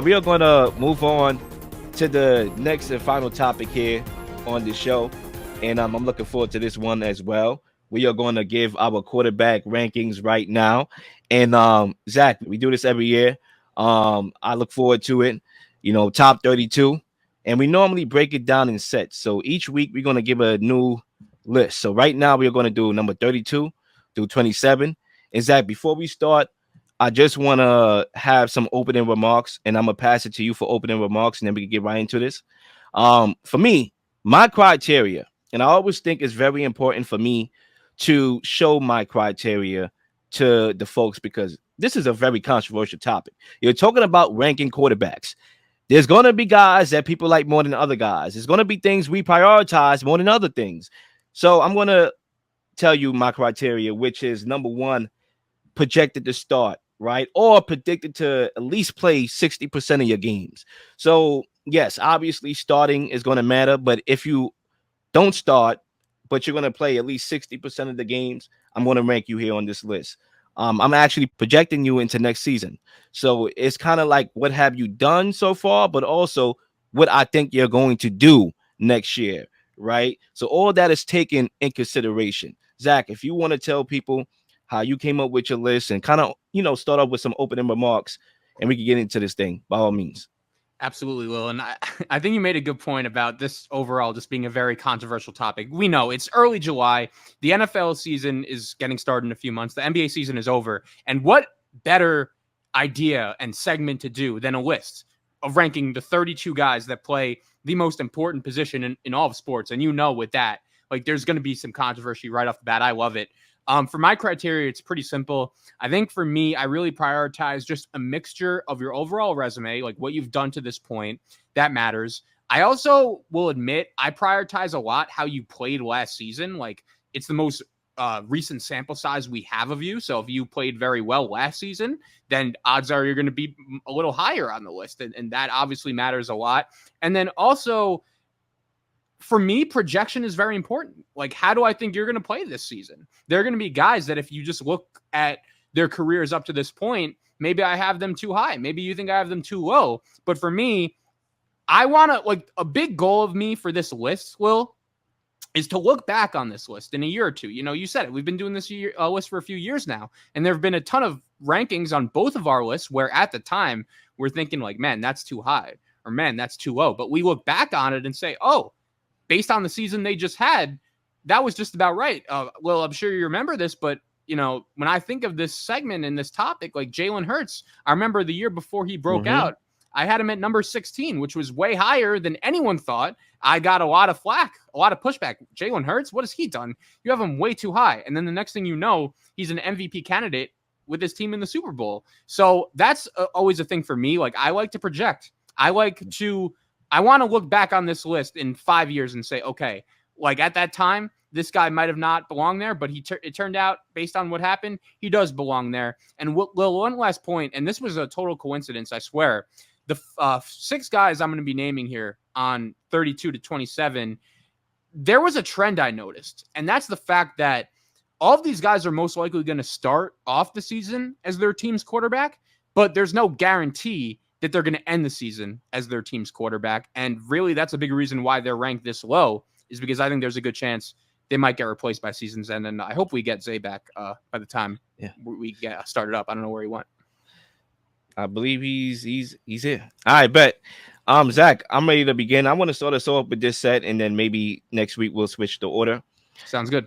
We are going to move on to the next and final topic here on the show. And I'm looking forward to this one as well. We are going to give our quarterback rankings right now. And Zach, we do this every year. I look forward to it. Top 32. And we normally break it down in sets. So each week we're going to give a new list. So right now we are going to do number 32 through 27. And Zach, before we start, I just want to have some opening remarks, and I'm gonna pass it to you for opening remarks, and then we can get right into this. For me, my criteria, and I always think it's very important for me to show my criteria to the folks because this is a very controversial topic. You're talking about ranking quarterbacks. There's gonna be guys that people like more than other guys. There's gonna be things we prioritize more than other things. So I'm gonna tell you my criteria, which is number one, projected to start, right? Or predicted to at least play 60% of your games. So, yes, obviously starting is going to matter, but if you don't start, but you're going to play at least 60% of the games, I'm going to rank you here on this list. I'm actually projecting you into next season. So it's kind of like what have you done so far, but also what I think you're going to do next year, right? So all that is taken in consideration. Zach, if you want to tell people how you came up with your list and kind of, start off with some opening remarks and we can get into this thing by all means. Absolutely, Will. And I think you made a good point about this overall just being a very controversial topic. We know it's early July. The NFL season is getting started in a few months. The NBA season is over. And what better idea and segment to do than a list of ranking the 32 guys that play the most important position in all of sports? And with that, like there's going to be some controversy right off the bat. I love it. For my criteria, it's pretty simple. I think for me, I really prioritize just a mixture of your overall resume, like what you've done to this point. That matters. I also will admit I prioritize a lot how you played last season. Like it's the most recent sample size we have of you. So if you played very well last season, then odds are you're going to be a little higher on the list. And that obviously matters a lot. And then also, for me, projection is very important. Like, how do I think you're going to play this season? There are going to be guys that if you just look at their careers up to this point, maybe I have them too high. Maybe you think I have them too low. But for me, I want to, like, a big goal of me for this list, Will, is to look back on this list in a year or two. You said it. We've been doing this list for a few years now. And there have been a ton of rankings on both of our lists where at the time we're thinking like, man, that's too high. Or, man, that's too low. But we look back on it and say, oh, based on the season they just had, that was just about right. Well, I'm sure you remember this, but when I think of this segment and this topic, like Jalen Hurts, I remember the year before he broke out, I had him at number 16, which was way higher than anyone thought. I got a lot of flack, a lot of pushback. Jalen Hurts, what has he done? You have him way too high. And then the next thing you know, he's an MVP candidate with his team in the Super Bowl. So that's always a thing for me. Like I like to project. I want to look back on this list in 5 years and say, okay, like at that time, this guy might have not belonged there, but it turned out based on what happened, he does belong there. And one last point, and this was a total coincidence, I swear. The 6 guys I'm going to be naming here on 32 to 27, there was a trend I noticed, and that's the fact that all of these guys are most likely going to start off the season as their team's quarterback, but there's no guarantee that they're going to end the season as their team's quarterback. And really, that's a big reason why they're ranked this low, is because I think there's a good chance they might get replaced by season's end. And I hope we get Zay back by the time we get started up. I don't know where he went. I believe he's here. All right, bet. Zach, I'm ready to begin. I want to start us off with this set, and then maybe next week we'll switch the order. Sounds good.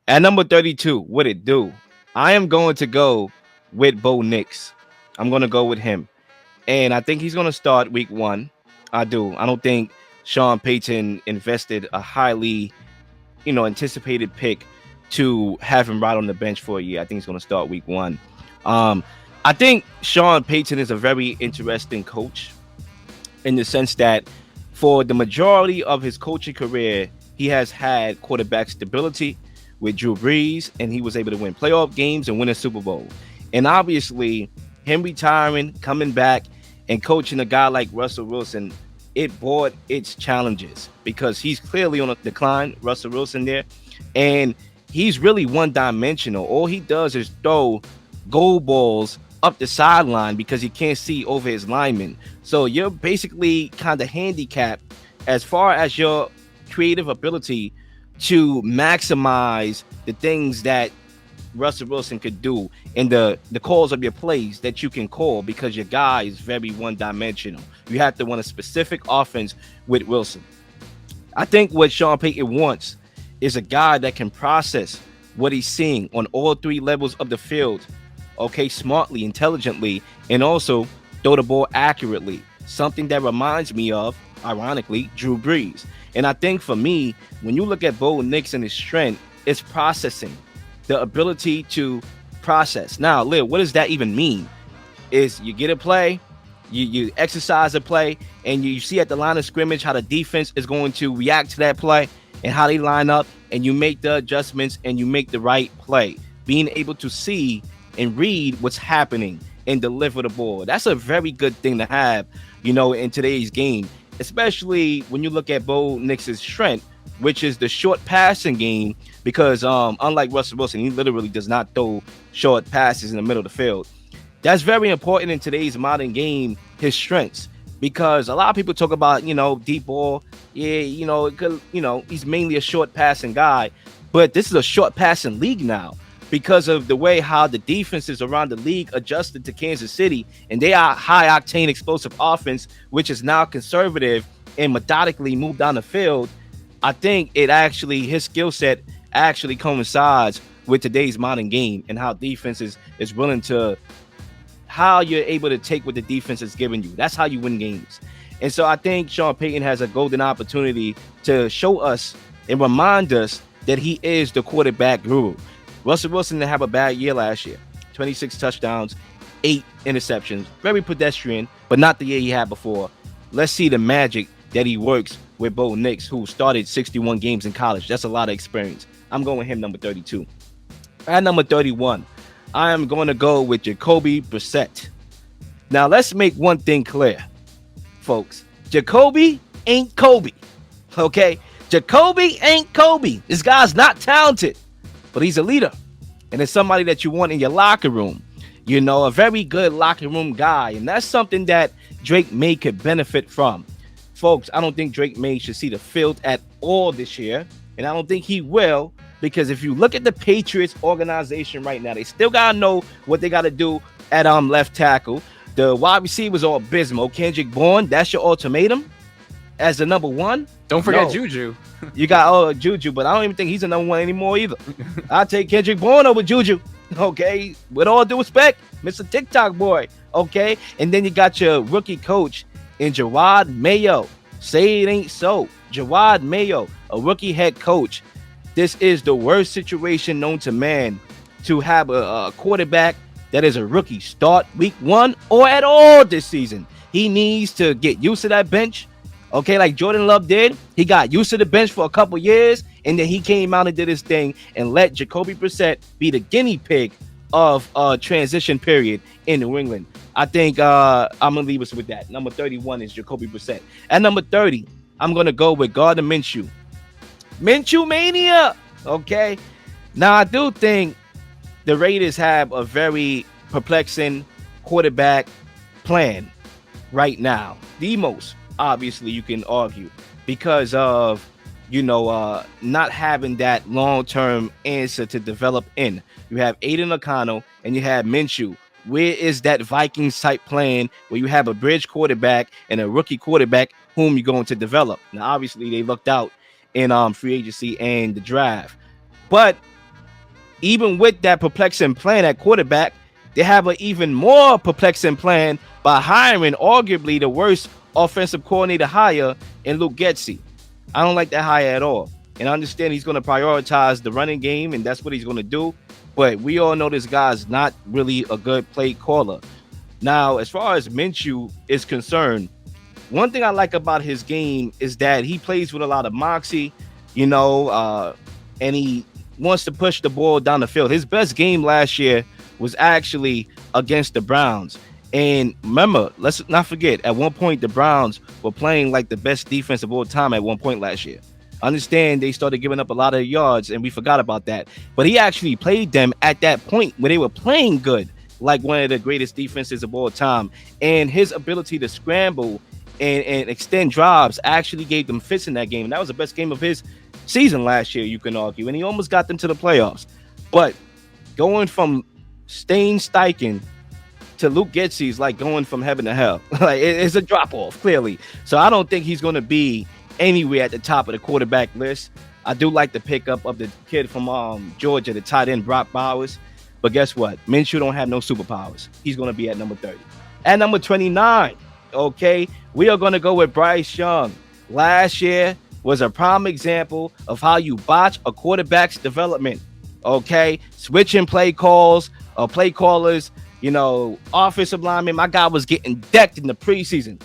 At number 32, what it do? I am going to go with Bo Nix. I'm going to go with him. And I think he's going to start week 1. I do. I don't think Sean Payton invested a highly, anticipated pick to have him right on the bench for a year. I think he's going to start week 1. I think Sean Payton is a very interesting coach in the sense that for the majority of his coaching career, he has had quarterback stability with Drew Brees, and he was able to win playoff games and win a Super Bowl. And obviously, him retiring, coming back, and coaching a guy like Russell Wilson, it brought its challenges because he's clearly on a decline, Russell Wilson there, and he's really one-dimensional. All he does is throw goal balls up the sideline because he can't see over his linemen. So you're basically kind of handicapped as far as your creative ability to maximize the things that Russell Wilson could do and the calls of your plays that you can call, because your guy is very one-dimensional. You have to want a specific offense with Wilson. I think what Sean Payton wants is a guy that can process what he's seeing on all three levels of the field, okay, smartly, intelligently, and also throw the ball accurately. Something that reminds me of, ironically, Drew Brees. And I think for me, when you look at Bo Nix and his strength, it's processing, the ability to process. Now, Lil, what does that even mean? Is you get a play, you exercise a play, and you see at the line of scrimmage how the defense is going to react to that play and how they line up, and you make the adjustments and you make the right play. Being able to see and read what's happening and deliver the ball. That's a very good thing to have, in today's game, especially when you look at Bo Nix's strength, which is the short passing game, because unlike Russell Wilson, he literally does not throw short passes in the middle of the field. That's very important in today's modern game, his strengths, because a lot of people talk about, deep ball. Yeah, he's mainly a short passing guy, but this is a short passing league now because of the way how the defenses around the league adjusted to Kansas City, and they are high octane explosive offense, which is now conservative and methodically moved down the field. I think his skill set actually coincides with today's modern game and how defense is willing to, how you're able to take what the defense is giving you. That's how you win games. And so I think Sean Payton has a golden opportunity to show us and remind us that he is the quarterback guru. Russell Wilson didn't have a bad year last year. 26 touchdowns, 8 interceptions. Very pedestrian, but not the year he had before. Let's see the magic that he works with Bo Nix, who started 61 games in college. That's a lot of experience. I'm going with him, number 32. At number 31, I am going to go with Jacoby Brissett. Now, let's make one thing clear, folks. Jacoby ain't Kobe, okay? Jacoby ain't Kobe. This guy's not talented, but he's a leader. And it's somebody that you want in your locker room. A very good locker room guy. And that's something that Drake May could benefit from. Folks, I don't think Drake May should see the field at all this year. And I don't think he will, because if you look at the Patriots organization right now, they still got to know what they got to do at left tackle. The wide receivers are abysmal. Kendrick Bourne, that's your ultimatum as the number one. Don't forget Juju. You got Juju, but I don't even think he's the number one anymore either. I'll take Kendrick Bourne over Juju. Okay, with all due respect, Mr. TikTok boy. Okay, and then you got your rookie coach in Jerod Mayo. Say it ain't so. Jerod Mayo, a rookie head coach. This is the worst situation known to man, to have a quarterback that is a rookie start week 1 or at all this season. He needs to get used to that bench. Okay, like Jordan Love did. He got used to the bench for a couple years, and then he came out and did his thing and let Jacoby Brissett be the guinea pig of a transition period in New England. I think I'm going to leave us with that. Number 31 is Jacoby Brissett. At number 30, I'm going to go with Gardner Minshew. Minshew Mania! Okay? Now, I do think the Raiders have a very perplexing quarterback plan right now. The most, obviously, you can argue, because of, not having that long-term answer to develop in. You have Aiden O'Connell and you have Minshew. Where is that Vikings type plan where you have a bridge quarterback and a rookie quarterback whom you're going to develop? Now, obviously, they looked out in free agency and the draft. But even with that perplexing plan at quarterback, they have an even more perplexing plan by hiring arguably the worst offensive coordinator hire in Luke Getsy. I don't like that hire at all. And I understand he's going to prioritize the running game, and that's what he's going to do. But we all know this guy's not really a good play caller. Now, as far as Minshew is concerned, one thing I like about his game is that he plays with a lot of moxie, and he wants to push the ball down the field. His best game last year was actually against the Browns. And remember, let's not forget, at one point, the Browns were playing like the best defense of all time at one point last year. I understand they started giving up a lot of yards, and we forgot about that. But he actually played them at that point when they were playing good like one of the greatest defenses of all time. And his ability to scramble and extend drives actually gave them fits in that game. And that was the best game of his season last year, you can argue. And he almost got them to the playoffs. But going from Stain Steichen to Luke Getsy is like going from heaven to hell. Like it's a drop off, clearly. So I don't think he's going to be anywhere at the top of the quarterback list. I do like the pickup of the kid from Georgia, the tight end Brock Bowers. But guess what? Minshew don't have no superpowers. He's going to be at number 30. At number 29, okay, we are going to go with Bryce Young. Last year was a prime example of how you botch a quarterback's development, okay? Switching play calls or play callers, offensive lineman. My guy was getting decked in the preseason.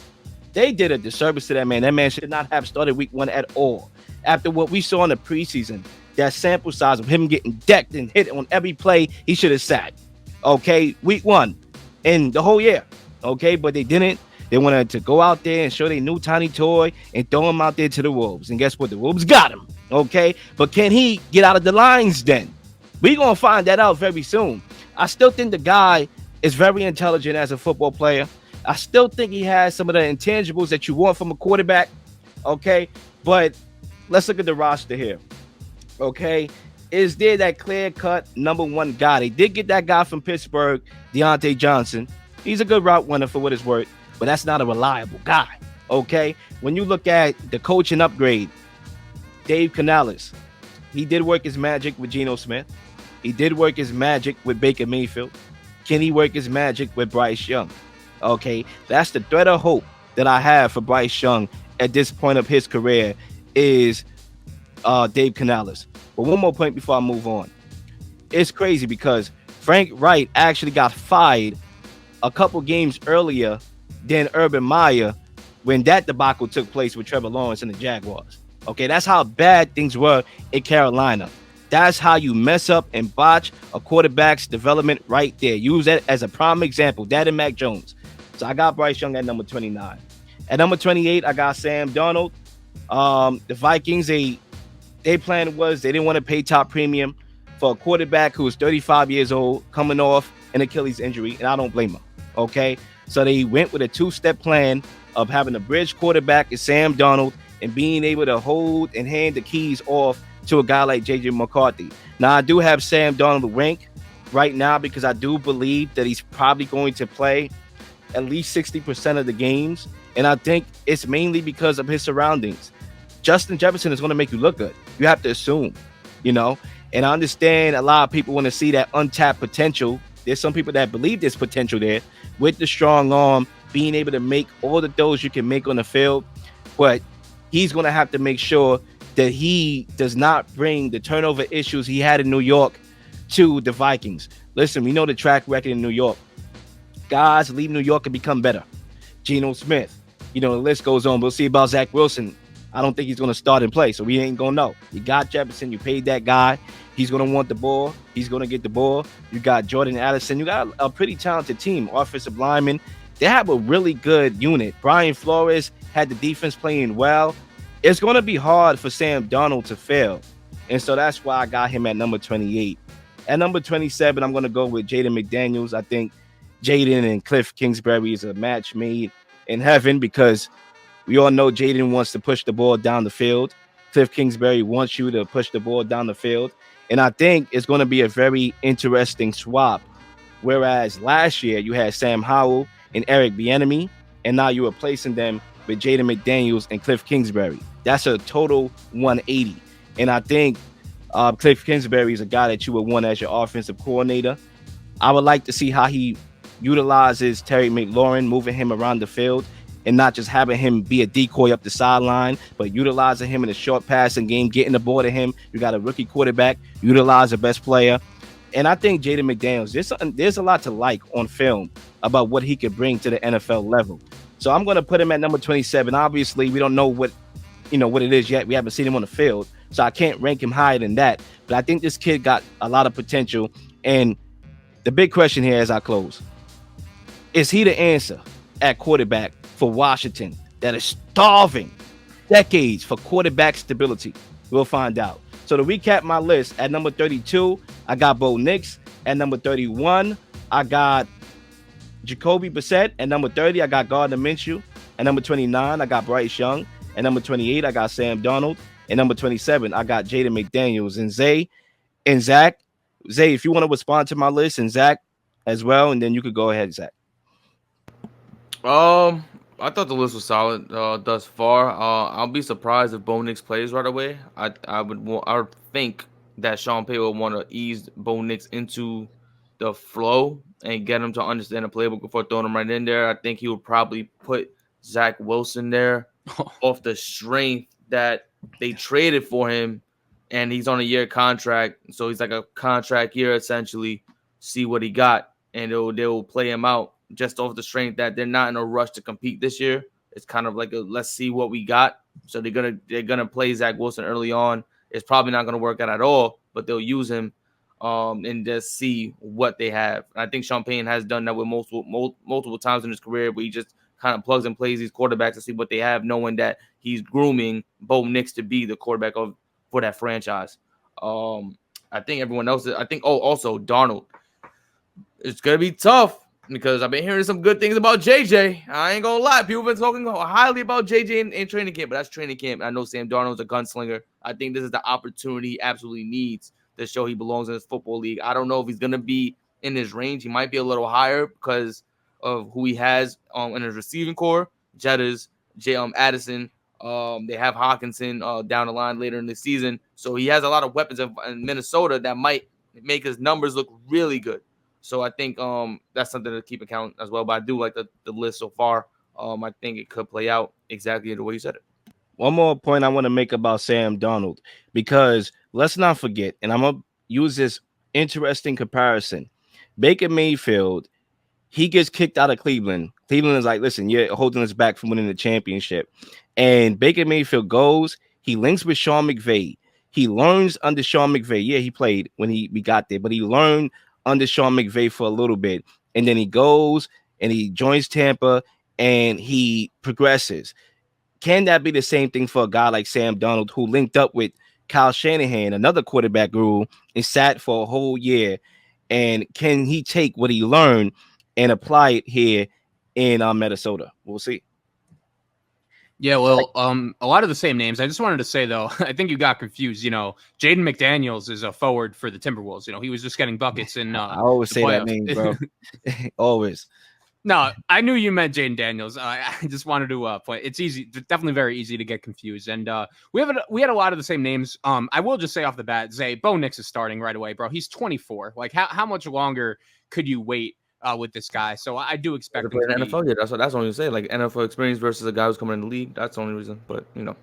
They did a disservice to that man. That man should not have started week 1 at all. After what we saw in the preseason, that sample size of him getting decked and hit on every play, he should have sat. Okay, week 1 and the whole year. Okay, but they didn't. They wanted to go out there and show their new tiny toy and throw him out there to the Wolves. And guess what? The Wolves got him. Okay, but can he get out of the lines then? We're going to find that out very soon. I still think the guy is very intelligent as a football player. I still think he has some of the intangibles that you want from a quarterback. Okay, but let's look at the roster here. Okay, is there that clear-cut number 1 guy? They did get that guy from Pittsburgh, Deontay Johnson. He's a good route runner for what it's worth, but that's not a reliable guy. Okay, when you look at the coaching upgrade, Dave Canales, he did work his magic with Geno Smith. He did work his magic with Baker Mayfield. Can he work his magic with Bryce Young? Okay, that's the thread of hope that I have for Bryce Young at this point of his career is Dave Canales. But one more point before I move on. It's crazy because Frank Wright actually got fired a couple games earlier than Urban Meyer when that debacle took place with Trevor Lawrence and the Jaguars. Okay, that's how bad things were in Carolina. That's how you mess up and botch a quarterback's development right there. Use that as a prime example. That and Mac Jones. So I got Bryce Young at number 29. At number 28, I got Sam Darnold. The Vikings, their plan was they didn't want to pay top premium for a quarterback who was 35 years old, coming off an Achilles injury, and I don't blame them. Okay, so they went with a 2-step plan of having a bridge quarterback as Sam Darnold and being able to hold and hand the keys off to a guy like J.J. McCarthy. Now, I do have Sam Darnold ranked right now because I do believe that he's probably going to play at least 60% of the games, and I think it's mainly because of his surroundings. Justin Jefferson is going to make you look good. You have to assume, and I understand a lot of people want to see that untapped potential. There's some people that believe there's potential there with the strong arm, being able to make all the throws you can make on the field, but he's going to have to make sure that he does not bring the turnover issues he had in New York to the Vikings. Listen, we know the track record in New York. Guys leave New York and become better. Geno Smith, the list goes on. We'll see about Zach Wilson. I don't think he's going to start and play, so we ain't going to know. You got Jefferson. You paid that guy. He's going to want the ball. He's going to get the ball. You got Jordan Addison. You got a pretty talented team. Offensive linemen. They have a really good unit. Brian Flores had the defense playing well. It's going to be hard for Sam Darnold to fail. And so that's why I got him at number 28. At number 27, I'm going to go with Jaden McDaniels. I think Jaden and Cliff Kingsbury is a match made in heaven because we all know Jaden wants to push the ball down the field. Cliff Kingsbury wants you to push the ball down the field. And I think it's going to be a very interesting swap. Whereas last year you had Sam Howell and Eric Bieniemy, and now you're replacing them with Jaden McDaniels and Cliff Kingsbury. That's a total 180. And I think Cliff Kingsbury is a guy that you would want as your offensive coordinator. I would like to see how he utilizes Terry McLaurin, moving him around the field and not just having him be a decoy up the sideline, but utilizing him in a short passing game, getting the ball to him. You got a rookie quarterback, utilize the best player. And I think Jaden McDaniels, there's a lot to like on film about what he could bring to the NFL level. So I'm going to put him at number 27. Obviously, we don't know what it is yet. We haven't seen him on the field, so I can't rank him higher than that. But I think this kid got a lot of potential. And the big question here as I close, is he the answer at quarterback for Washington that is starving decades for quarterback stability? We'll find out. So to recap my list, at number 32, I got Bo Nix. At number 31, I got Jacoby Brissett. At number 30, I got Gardner Minshew. At number 29, I got Bryce Young. At number 28, I got Sam Darnold. At number 27, I got Jaden McDaniels. And Zach, if you want to respond to my list, and Zach as well, and then you could go ahead, Zach. I thought the list was solid thus far. I'll be surprised if Bo Nix plays right away. I would think that Sean Payton would want to ease Bo Nix into the flow and get him to understand the playbook before throwing him right in there. I think he would probably put Zach Wilson there off the strength that they traded for him, and he's on a year contract, so he's like a contract year essentially. See what he got, and they will play him out just off the strength that they're not in a rush to compete this year. It's kind of like let's see what we got. So they're gonna play Zach Wilson early on. It's probably not gonna work out at all, but they'll use him and just see what they have. And I think Sean Payton has done that with multiple times in his career, where he just kind of plugs and plays these quarterbacks to see what they have, knowing that he's grooming Bo Nix to be the quarterback for that franchise. I think everyone else. Also Darnold. It's gonna be tough because I've been hearing some good things about JJ. I ain't gonna lie, people have been talking highly about JJ in training camp, but that's training camp. I know Sam Darnold's a gunslinger. I think this is the opportunity he absolutely needs to show he belongs in this football league. I don't know if he's gonna be in his range. He might be a little higher because of who he has in his receiving core. Jettas, Addison. They have Hawkinson down the line later in the season. So he has a lot of weapons in Minnesota that might make his numbers look really good. So I think that's something to keep account as well. But I do like the list so far. I think it could play out exactly the way you said it. One more point I want to make about Sam Darnold, because let's not forget, and I'm going to use this interesting comparison. Baker Mayfield, he gets kicked out of Cleveland. Cleveland is like, listen, you're holding us back from winning the championship. And Baker Mayfield goes, he links with Sean McVay. He learns under Sean McVay. Yeah, he played when we got there, but he learned under Sean McVay for a little bit. And then he goes and he joins Tampa and he progresses. Can that be the same thing for a guy like Sam Darnold, who linked up with Kyle Shanahan, another quarterback guru, and sat for a whole year? And can he take what he learned and apply it here in Minnesota? We'll see. Yeah, well, a lot of the same names. I just wanted to say, though, I think you got confused. Jaden McDaniels is a forward for the Timberwolves. He was just getting buckets in I always say that name, bro. Always. No, I knew you meant Jaden Daniels. I just wanted to point. It's easy, definitely very easy to get confused. And we had a lot of the same names. I will just say off the bat, Zay, Bo Nix is starting right away, bro. He's 24. Like, how much longer could you wait with this guy? So I do expect him to play in the NFL. Yeah, that's what I'm saying. Like NFL experience versus a guy who's coming in the league. That's the only reason. But All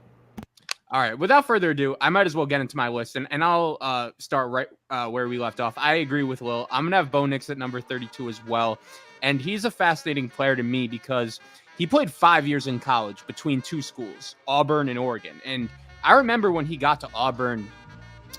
right. Without further ado, I might as well get into my list, and I'll start right where we left off. I agree with Will. I'm gonna have Bo Nix at number 32 as well. And he's a fascinating player to me because he played 5 years in college between two schools, Auburn and Oregon. And I remember when he got to Auburn,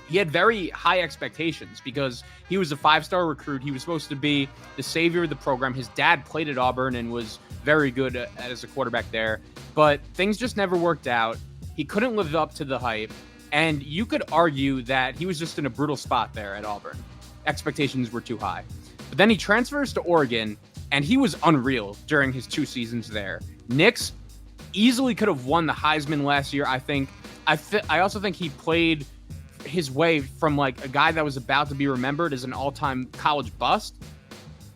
he had very high expectations because he was a 5-star recruit. He was supposed to be the savior of the program. His dad played at Auburn and was very good as a quarterback there. But things just never worked out. He couldn't live up to the hype. And you could argue that he was just in a brutal spot there at Auburn. Expectations were too high. But then he transfers to Oregon, and he was unreal during his 2 seasons there. Nix easily could have won the Heisman last year, I think. I also think he played his way from like a guy that was about to be remembered as an all-time college bust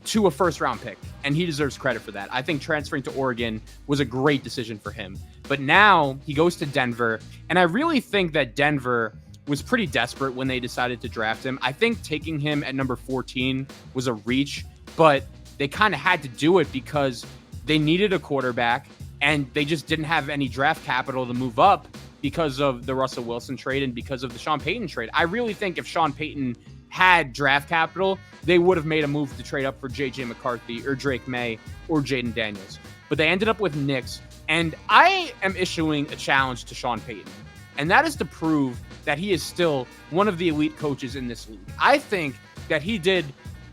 to a first-round pick, and he deserves credit for that. I think transferring to Oregon was a great decision for him. But now he goes to Denver, and I really think that Denver was pretty desperate when they decided to draft him. I think taking him at number 14 was a reach, but they kind of had to do it because they needed a quarterback, and they just didn't have any draft capital to move up because of the Russell Wilson trade and because of the Sean Payton trade. I really think if Sean Payton had draft capital, they would have made a move to trade up for J.J. McCarthy or Drake May or Jaden Daniels. But they ended up with Nix, and I am issuing a challenge to Sean Payton, and that is to prove that he is still one of the elite coaches in this league. I think that he did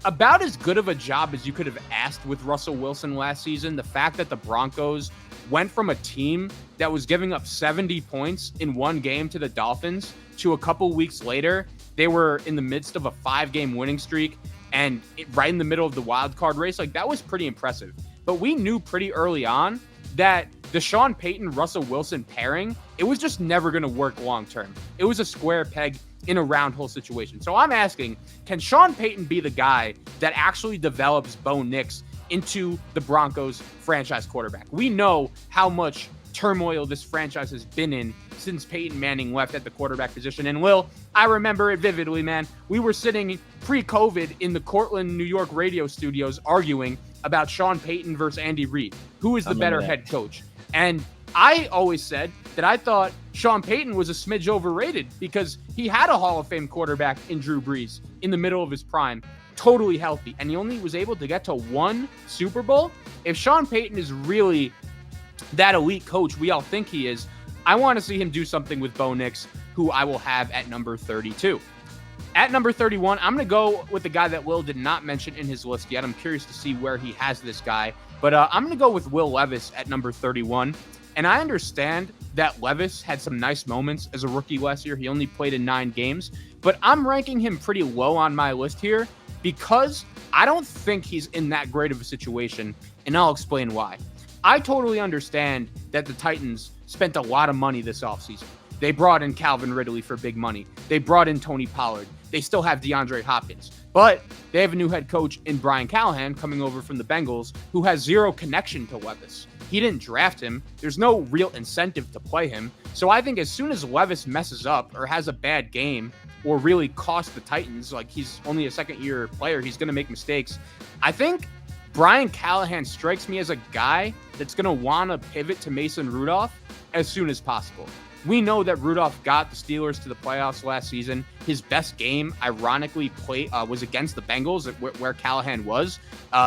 about as good of a job as you could have asked with Russell Wilson last season. The fact that the Broncos went from a team that was giving up 70 points in one game to the Dolphins to a couple weeks later, they were in the midst of a 5-game winning streak. and right in the middle of the wild card race. Like, that was pretty impressive. But we knew pretty early on that the Sean Payton, Russell Wilson pairing, it was just never going to work long term. It was a square peg in a round hole situation. So I'm asking, can Sean Payton be the guy that actually develops Bo Nix into the Broncos franchise quarterback? We know how much turmoil this franchise has been in since Peyton Manning left at the quarterback position. And Lil, I remember it vividly, man. We were sitting pre-COVID in the Cortland, New York radio studios arguing about Sean Payton versus Andy Reid. Who is the better head coach? And I always said that I thought Sean Payton was a smidge overrated because he had a Hall of Fame quarterback in Drew Brees in the middle of his prime, totally healthy, and he only was able to get to one Super Bowl. If Sean Payton is really that elite coach we all think he is, I want to see him do something with Bo Nix, who I will have at number 32. At number 31, I'm going to go with the guy that Will did not mention in his list yet. I'm curious to see where he has this guy. But I'm going to go with Will Levis at number 31. And I understand that Levis had some nice moments as a rookie last year. He only played in 9 games. But I'm ranking him pretty low on my list here because I don't think he's in that great of a situation. And I'll explain why. I totally understand that the Titans spent a lot of money this offseason. They brought in Calvin Ridley for big money. They brought in Tony Pollard. They still have DeAndre Hopkins. But they have a new head coach in Brian Callahan coming over from the Bengals who has zero connection to Levis. He didn't draft him. There's no real incentive to play him. So I think as soon as Levis messes up or has a bad game or really costs the Titans, like he's only a second-year player, he's going to make mistakes. I think Brian Callahan strikes me as a guy that's going to want to pivot to Mason Rudolph as soon as possible. We know that Rudolph got the Steelers to the playoffs last season. His best game, ironically, was against the Bengals, where Callahan was.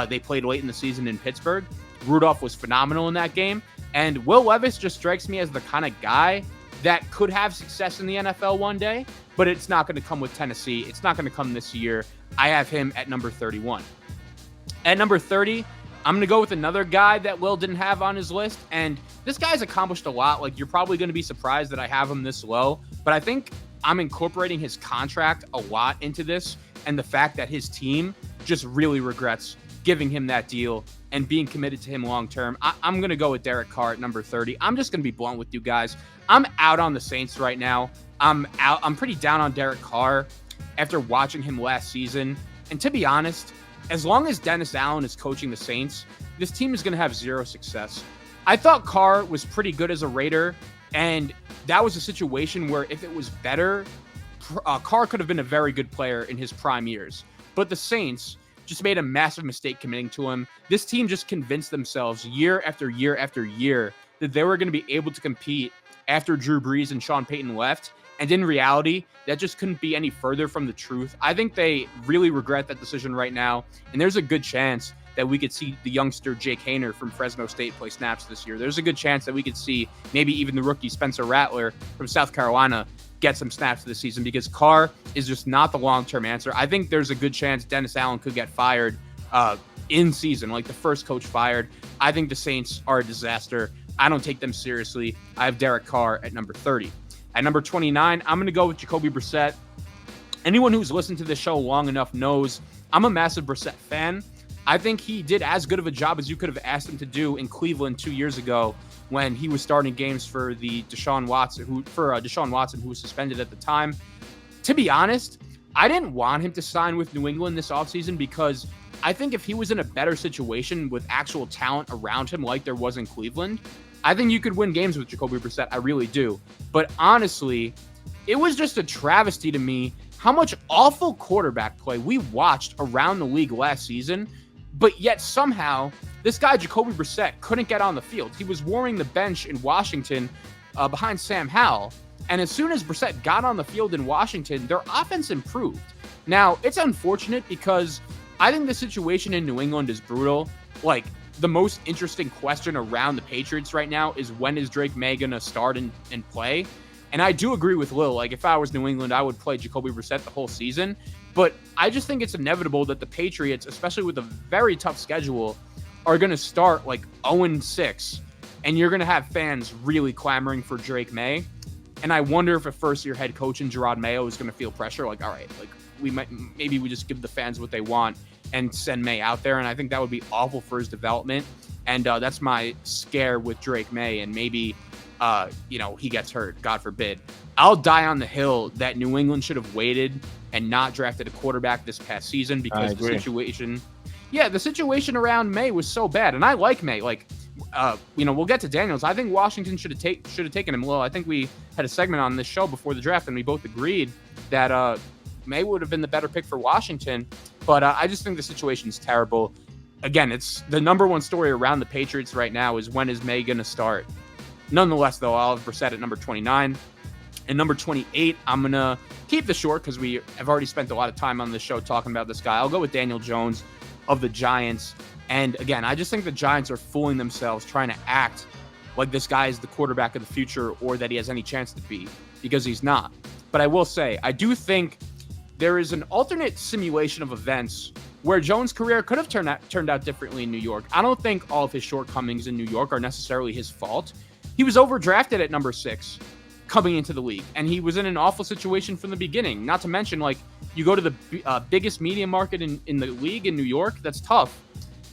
They played late in the season in Pittsburgh. Rudolph was phenomenal in that game. And Will Levis just strikes me as the kind of guy that could have success in the NFL one day, but it's not going to come with Tennessee. It's not going to come this year. I have him at number 31. At number 30, I'm going to go with another guy that Will didn't have on his list, and this guy's accomplished a lot. Like, you're probably going to be surprised that I have him this low, but I think I'm incorporating his contract a lot into this, and the fact that his team just really regrets giving him that deal and being committed to him long-term. I'm going to go with Derek Carr at number 30. I'm just going to be blunt with you guys. I'm out on the Saints right now. I'm pretty down on Derek Carr after watching him last season, and to be honest, as long as Dennis Allen is coaching the Saints, this team is going to have zero success. I thought Carr was pretty good as a Raider, and that was a situation where if it was better, Carr could have been a very good player in his prime years. But the Saints just made a massive mistake committing to him. This team just convinced themselves year after year after year that they were going to be able to compete after Drew Brees and Sean Payton left. And in reality, that just couldn't be any further from the truth. I think they really regret that decision right now. And there's a good chance that we could see the youngster Jake Haener from Fresno State play snaps this year. There's a good chance that we could see maybe even the rookie Spencer Rattler from South Carolina get some snaps this season because Carr is just not the long-term answer. I think there's a good chance Dennis Allen could get fired in season, like the first coach fired. I think the Saints are a disaster. I don't take them seriously. I have Derek Carr at number 30. At number 29, I'm going to go with Jacoby Brissett. Anyone who's listened to this show long enough knows I'm a massive Brissett fan. I think he did as good of a job as you could have asked him to do in Cleveland 2 years ago when he was starting games for Deshaun Watson, who was suspended at the time. To be honest, I didn't want him to sign with New England this offseason because I think if he was in a better situation with actual talent around him like there was in Cleveland, I think you could win games with Jacoby Brissett. I really do. But honestly, it was just a travesty to me how much awful quarterback play we watched around the league last season, but yet somehow this guy, Jacoby Brissett, couldn't get on the field. He was warming the bench in Washington behind Sam Howell, and as soon as Brissett got on the field in Washington, their offense improved. Now, it's unfortunate because I think the situation in New England is brutal. Like, the most interesting question around the Patriots right now is when is Drake May going to start and play? And I do agree with Lil. Like, if I was New England, I would play Jacoby Brissett the whole season. But I just think it's inevitable that the Patriots, especially with a very tough schedule, are going to start like 0-6. And you're going to have fans really clamoring for Drake May. And I wonder if a first-year head coach in Gerard Mayo is going to feel pressure. Like, all right, like maybe we just give the fans what they want and send May out there. And I think that would be awful for his development. And that's my scare with Drake May. And maybe, he gets hurt, God forbid. I'll die on the hill that New England should have waited and not drafted a quarterback this past season because the situation around May was so bad. And I like May. Like, we'll get to Daniels. I think Washington should have taken him. Well, I think we had a segment on this show before the draft, and we both agreed that May would have been the better pick for Washington. But I just think the situation is terrible. Again, it's the number one story around the Patriots right now is when is May going to start? Nonetheless, though, I'll have Brissett at number 29. And number 28, I'm going to keep this short because we have already spent a lot of time on this show talking about this guy. I'll go with Daniel Jones of the Giants. And again, I just think the Giants are fooling themselves trying to act like this guy is the quarterback of the future or that he has any chance to be, because he's not. But I will say, I do think there is an alternate simulation of events where Jones' career could have turned out differently in New York. I don't think all of his shortcomings in New York are necessarily his fault. He was overdrafted at number 6 coming into the league, and he was in an awful situation from the beginning. Not to mention, like, you go to the biggest media market in the league in New York, that's tough.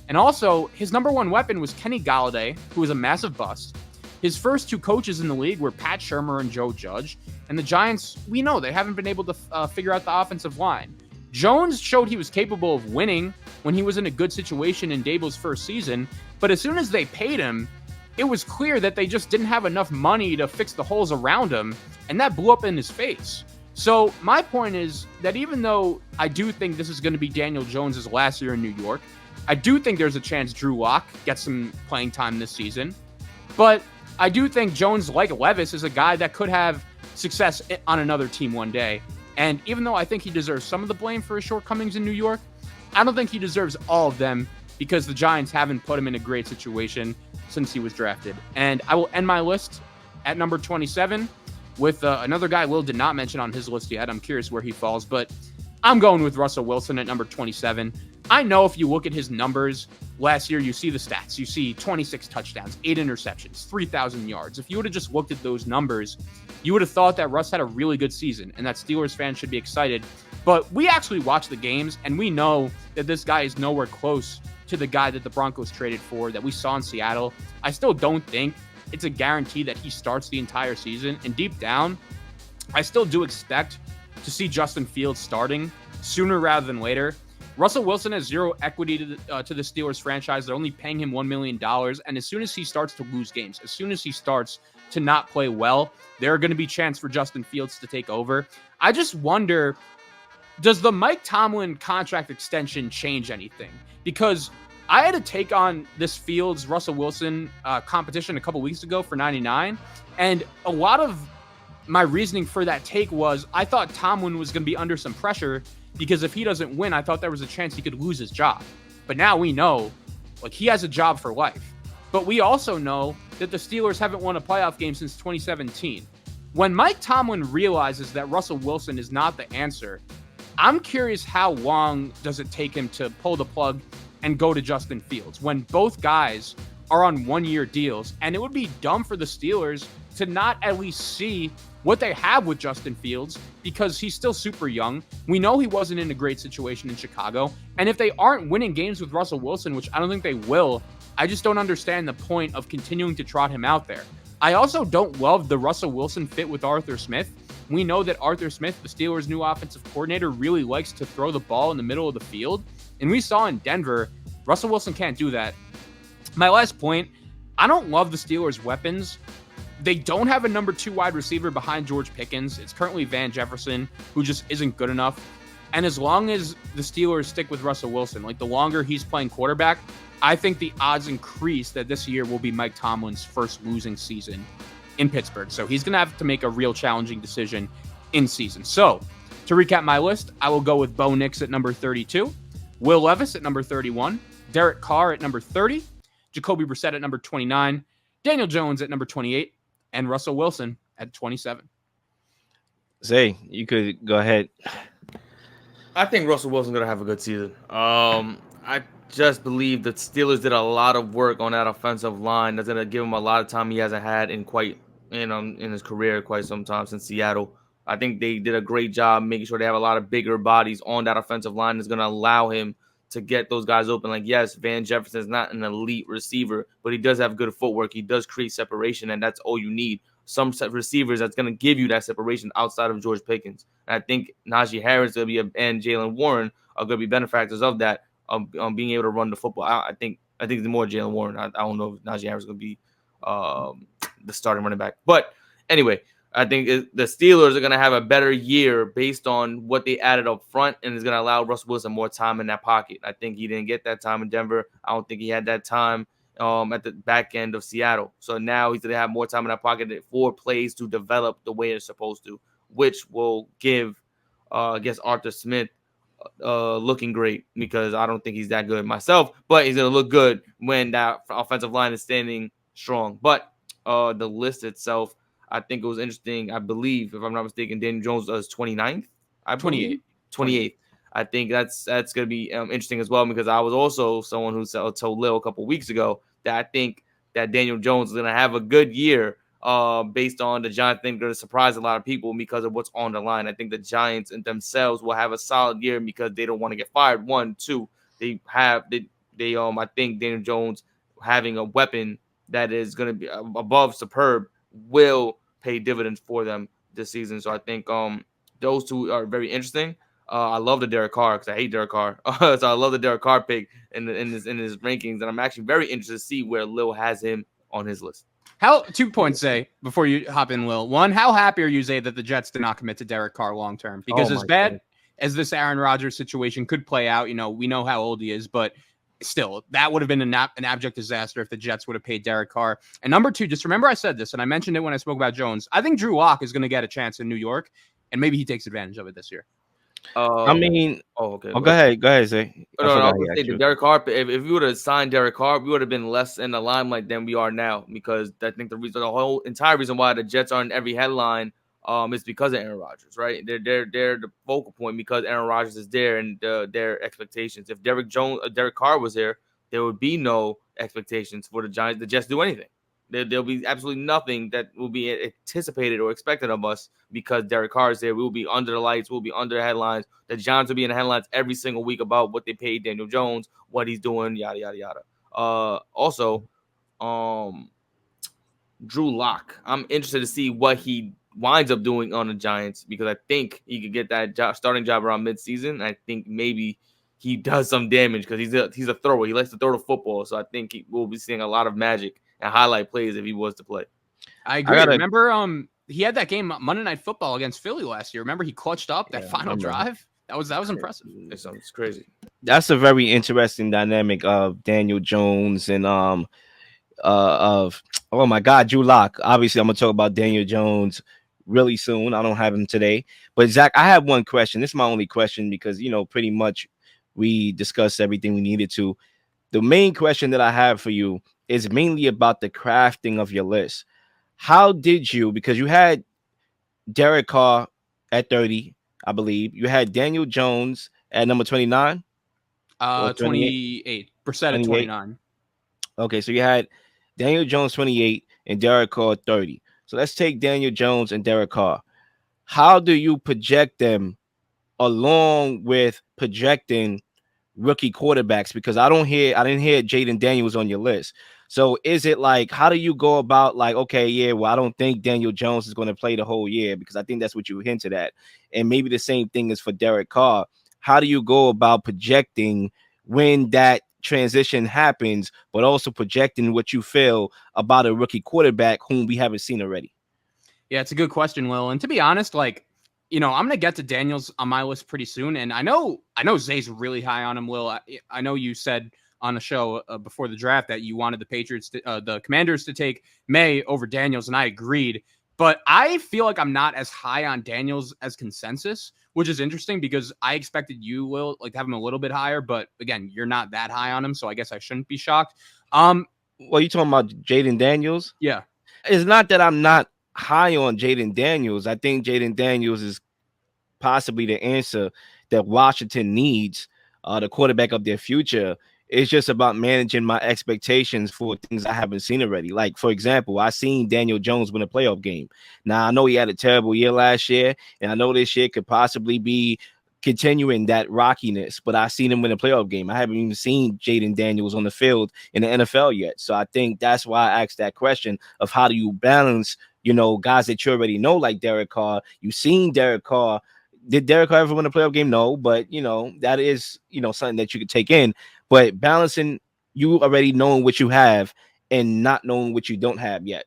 And also, his number one weapon was Kenny Galladay, who was a massive bust. His first 2 coaches in the league were Pat Shurmur and Joe Judge. And the Giants, we know they haven't been able to figure out the offensive line. Jones showed he was capable of winning when he was in a good situation in Daboll's first season. But as soon as they paid him, it was clear that they just didn't have enough money to fix the holes around him. And that blew up in his face. So my point is that even though I do think this is going to be Daniel Jones' last year in New York, I do think there's a chance Drew Lock gets some playing time this season. But I do think Jones, like Levis, is a guy that could have success on another team one day. And even though I think he deserves some of the blame for his shortcomings in New York, I don't think he deserves all of them because the Giants haven't put him in a great situation since he was drafted. And I will end my list at number 27 with another guy Will did not mention on his list yet. I'm curious where he falls, but I'm going with Russell Wilson at number 27. I know if you look at his numbers last year, you see the stats. You see 26 touchdowns, 8 interceptions, 3,000 yards. If you would have just looked at those numbers, you would have thought that Russ had a really good season and that Steelers fans should be excited. But we actually watch the games, and we know that this guy is nowhere close to the guy that the Broncos traded for that we saw in Seattle. I still don't think it's a guarantee that he starts the entire season. And deep down, I still do expect to see Justin Fields starting sooner rather than later. Russell Wilson has zero equity to the Steelers franchise. They're only paying him $1 million. And as soon as he starts to lose games, as soon as he starts to not play well, there are going to be chance for Justin Fields to take over. I just wonder, does the Mike Tomlin contract extension change anything? Because I had to take on this Fields Russell Wilson competition a couple weeks ago for 99. And a lot of my reasoning for that take was I thought Tomlin was going to be under some pressure because if he doesn't win, I thought there was a chance he could lose his job. But now we know, like, he has a job for life. But we also know that the Steelers haven't won a playoff game since 2017. When Mike Tomlin realizes that Russell Wilson is not the answer, I'm curious how long does it take him to pull the plug and go to Justin Fields when both guys are on one-year deals. And it would be dumb for the Steelers to not at least see what they have with Justin Fields because he's still super young. We know he wasn't in a great situation in Chicago. And if they aren't winning games with Russell Wilson, which I don't think they will, I just don't understand the point of continuing to trot him out there. I also don't love the Russell Wilson fit with Arthur Smith. We know that Arthur Smith, the Steelers' new offensive coordinator, really likes to throw the ball in the middle of the field. And we saw in Denver, Russell Wilson can't do that. My last point, I don't love the Steelers' weapons. They don't have a number 2 wide receiver behind George Pickens. It's currently Van Jefferson, who just isn't good enough. And as long as the Steelers stick with Russell Wilson, like the longer he's playing quarterback, I think the odds increase that this year will be Mike Tomlin's first losing season in Pittsburgh. So he's going to have to make a real challenging decision in season. So to recap my list, I will go with Bo Nix at number 32, Will Levis at number 31, Derek Carr at number 30, Jacoby Brissett at number 29, Daniel Jones at number 28, and Russell Wilson at 27. Zay, you could go ahead. I think Russell Wilson's going to have a good season. I just believe the Steelers did a lot of work on that offensive line. That's going to give him a lot of time he hasn't had in quite in his career quite sometimes in Seattle. I think they did a great job making sure they have a lot of bigger bodies on that offensive line that's going to allow him to get those guys open. Like, yes, Van Jefferson is not an elite receiver, but he does have good footwork. He does create separation, and that's all you need. Some receivers that's going to give you that separation outside of George Pickens. And I think Najee Harris and Jaylen Warren are going to be benefactors of that, being able to run the football. I think it's more Jaylen Warren. I don't know if Najee Harris is going to be the starting running back. But anyway, I think the Steelers are going to have a better year based on what they added up front, and is going to allow Russell Wilson more time in that pocket. I think he didn't get that time in Denver. I don't think he had that time at the back end of Seattle. So now he's going to have more time in that pocket for plays to develop the way it's supposed to, which will give, I guess, Arthur Smith looking great, because I don't think he's that good myself, but he's going to look good when that offensive line is standing strong. But the list itself, I think it was interesting. I believe, if I'm not mistaken, Daniel Jones was 29th. 28th. I think that's going to be interesting as well, because I was also someone who told Lil a couple weeks ago that I think that Daniel Jones is going to have a good year based on the Giants. They're going to surprise a lot of people because of what's on the line. I think the Giants and themselves will have a solid year because they don't want to get fired. 1, 2, I think Daniel Jones having a weapon that is going to be above superb will pay dividends for them this season. So I think those two are very interesting. I love the Derek Carr because I hate Derek Carr. So I love the Derek Carr pick in his rankings, and I'm actually very interested to see where Lil has him on his list. 2 points, Zay, before you hop in, Lil. One, how happy are you, Zay, that the Jets did not commit to Derek Carr long term? Because as bad as this Aaron Rodgers situation could play out, we know how old he is, but still, that would have been an abject disaster if the Jets would have paid Derek Carr. And number 2, just remember I said this, and I mentioned it when I spoke about Jones. I think Drew Lock is going to get a chance in New York, and maybe he takes advantage of it this year. I mean, okay. Go ahead, Zay. No, Derek Carr. If we would have signed Derek Carr, we would have been less in the limelight than we are now. Because I think the whole entire reason why the Jets are in every headline is because of Aaron Rodgers, right? They're the focal point because Aaron Rodgers is there and their expectations. If Derek Carr was there, there would be no expectations for the Giants to just do anything. There'll be absolutely nothing that will be anticipated or expected of us because Derek Carr is there. We'll be under the lights. We'll be under the headlines. The Giants will be in the headlines every single week about what they paid Daniel Jones, what he's doing, yada, yada, yada. Also, Drew Lock. I'm interested to see what he winds up doing on the Giants because I think he could get that starting job around midseason. I think maybe he does some damage because he's a thrower. He likes to throw the football. So I think we'll be seeing a lot of magic and highlight plays if he was to play. I agree. Remember, he had that game Monday Night Football against Philly last year. Remember, he clutched up that final drive. That was impressive. It's crazy. That's a very interesting dynamic of Daniel Jones and of oh my God, Drew Lock. Obviously, I'm gonna talk about Daniel Jones really soon. I don't have him today, but Zach, I have one question. This is my only question because pretty much we discussed everything we needed to. The main question that I have for you is mainly about the crafting of your list. How did you, because you had Derek Carr at 30, I believe. You had Daniel Jones at number 29? 28. Brissett at 29. Okay, so you had Daniel Jones 28 and Derek Carr 30. So let's take Daniel Jones and Derek Carr. How do you project them along with projecting rookie quarterbacks? Because I didn't hear Jaden Daniels on your list. So is it like, how do you go about like, okay, yeah, well, I don't think Daniel Jones is going to play the whole year because I think that's what you hinted at. And maybe the same thing is for Derek Carr. How do you go about projecting when that transition happens, but also projecting what you feel about a rookie quarterback whom we haven't seen already? Yeah, it's a good question, Will. And to be honest, like, I'm going to get to Daniels on my list pretty soon. And I know Zay's really high on him, Will. I know you said on the show before the draft that you wanted the Commanders to take May over Daniels, and I agreed. But I feel like I'm not as high on Daniels as consensus, which is interesting because I expected you, Will, like to have him a little bit higher. But again, you're not that high on him, so I guess I shouldn't be shocked. Well, you talking about Jaden Daniels? Yeah. It's not that I'm not high on Jaden Daniels. I think Jaden Daniels is possibly the answer that Washington needs, the quarterback of their future. It's just about managing my expectations for things I haven't seen already. Like, for example, I seen Daniel Jones win a playoff game. Now, I know he had a terrible year last year, and I know this year could possibly be continuing that rockiness, but I seen him win a playoff game. I haven't even seen Jaden Daniels on the field in the NFL yet. So I think that's why I asked that question of how do you balance, guys that you already know, like Derek Carr. You've seen Derek Carr. Did Derek Carr ever win a playoff game? No, but that is something that you could take in. But balancing you already knowing what you have and not knowing what you don't have yet.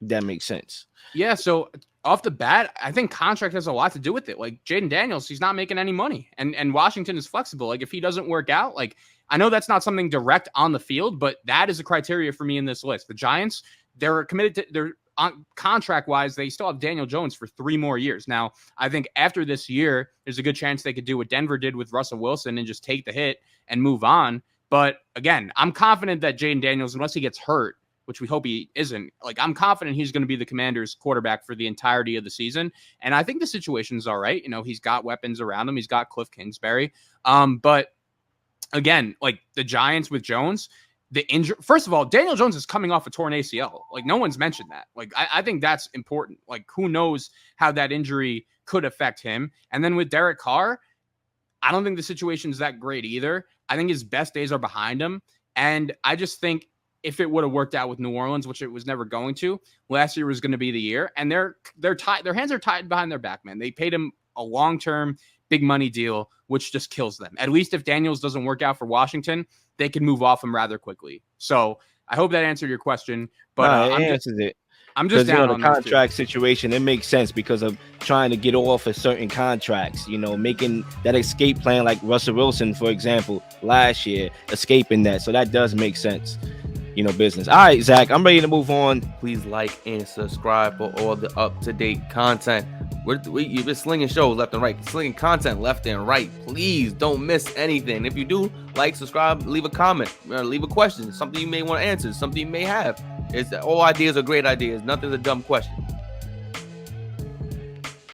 If that makes sense. Yeah, so off the bat, I think contract has a lot to do with it. Like Jaden Daniels, he's not making any money, and Washington is flexible. Like if he doesn't work out, like I know that's not something direct on the field, but that is a criteria for me in this list. The Giants, they're committed to their on contract wise, they still have Daniel Jones for 3 more years. Now, I think after this year, there's a good chance they could do what Denver did with Russell Wilson and just take the hit and move on. But again, I'm confident that Jaden Daniels, unless he gets hurt, which we hope he isn't, like I'm confident he's going to be the Commanders' quarterback for the entirety of the season. And I think the situation is all right. He's got weapons around him. He's got Cliff Kingsbury. But again, like the Giants with Jones, the injury. First of all, Daniel Jones is coming off a torn ACL. Like no one's mentioned that. Like I think that's important. Like who knows how that injury could affect him. And then with Derek Carr, I don't think the situation is that great either. I think his best days are behind him. And I just think if it would have worked out with New Orleans, which it was never going to, last year was going to be the year. And they're tied. Their hands are tied behind their back, man. They paid him a long-term big money deal, which just kills them. At least if Daniels doesn't work out for Washington, they can move off him rather quickly. So I hope that answered your question. But it answers it. I'm just down on the contract situation. It makes sense because of trying to get off of certain contracts, making that escape plan like Russell Wilson, for example, last year, escaping that. So that does make sense. Business. All right, Zach, I'm ready to move on. Please like and subscribe for all the up-to-date content. You've been slinging shows left and right, slinging content left and right. Please don't miss anything. If you do, like, subscribe, leave a comment, leave a question, something you may want to answer, something you may have. All ideas are great ideas. Nothing's a dumb question.